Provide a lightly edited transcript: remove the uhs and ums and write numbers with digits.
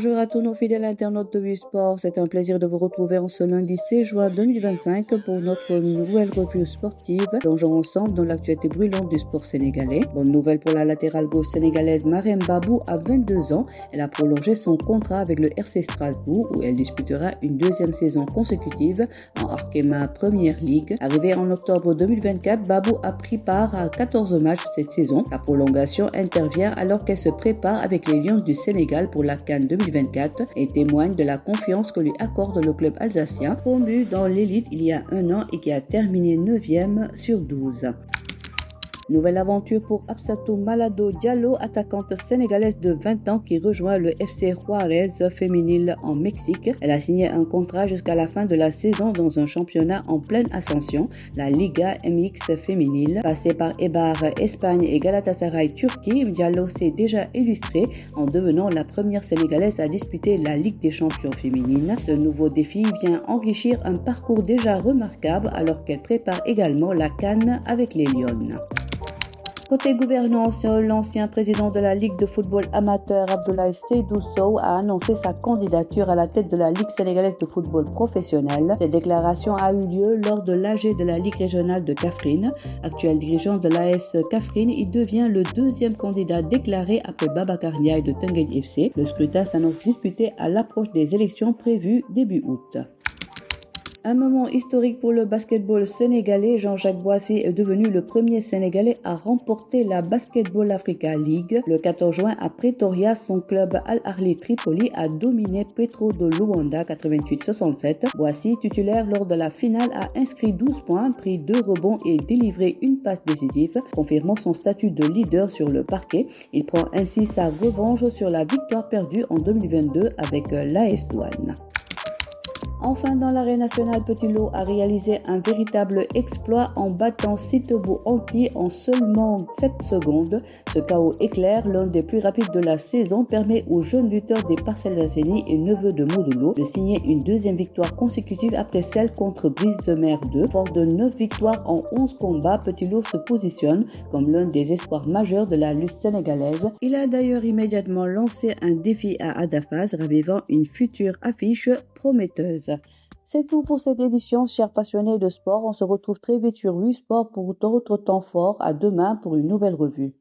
Bonjour à tous nos fidèles internautes de Sport. C'est un plaisir de vous retrouver en ce lundi 16 juin 2025 pour notre nouvelle revue sportive. Plongeons ensemble dans l'actualité brûlante du sport sénégalais. Bonne nouvelle pour la latérale gauche sénégalaise Marème Babou à 22 ans. Elle a prolongé son contrat avec le RC Strasbourg où elle disputera une deuxième saison consécutive en Arkema Premier League. Arrivée en octobre 2024, Babou a pris part à 14 matchs cette saison. La prolongation intervient alors qu'elle se prépare avec les Lions du Sénégal pour la CAN 2024 et témoigne de la confiance que lui accorde le club alsacien, promu dans l'élite il y a un an et qui a terminé 9e sur 12. Nouvelle aventure pour Absatou Malado Diallo, attaquante sénégalaise de 20 ans qui rejoint le FC Juarez féminile en Mexique. Elle a signé un contrat jusqu'à la fin de la saison dans un championnat en pleine ascension, la Liga MX féminile. Passée par Eibar Espagne et Galatasaray Turquie, Diallo s'est déjà illustrée en devenant la première sénégalaise à disputer la Ligue des champions féminines. Ce nouveau défi vient enrichir un parcours déjà remarquable alors qu'elle prépare également la CAN avec les Lions. Côté gouvernance, l'ancien président de la Ligue de football amateur Abdoulaye Seydou Sow a annoncé sa candidature à la tête de la Ligue sénégalaise de football professionnel. Cette déclaration a eu lieu lors de l'AG de la Ligue régionale de Kaffrine. Actuel dirigeant de l'AS Kaffrine, il devient le deuxième candidat déclaré après Babacar Ndiaye de Teungueth FC. Le scrutin s'annonce disputé à l'approche des élections prévues début août. Un moment historique pour le basketball sénégalais. Jean-Jacques Boissy est devenu le premier Sénégalais à remporter la Basketball Africa League. Le 14 juin à Pretoria, son club Al Ahly Tripoli a dominé Petro de Luanda 88-67. Boissy, titulaire lors de la finale, a inscrit 12 points, pris 2 rebonds et délivré une passe décisive, confirmant son statut de leader sur le parquet. Il prend ainsi sa revanche sur la victoire perdue en 2022 avec l'AS Douanes. Enfin, dans l'arène nationale, Petit Lo a réalisé un véritable exploit en battant Sitobo Anti en seulement 7 secondes. Ce KO éclair, l'un des plus rapides de la saison, permet au jeune lutteur des Parcelles Assainies et neveu de Modulo de signer une deuxième victoire consécutive après celle contre Brise de Mer 2. Fort de 9 victoires en 11 combats, Petit Lo se positionne comme l'un des espoirs majeurs de la lutte sénégalaise. Il a d'ailleurs immédiatement lancé un défi à Adafaz, ravivant une future affiche prometteuse. C'est tout pour cette édition, chers passionnés de sport. On se retrouve très vite sur Sport pour d'autres temps forts. À demain pour une nouvelle revue.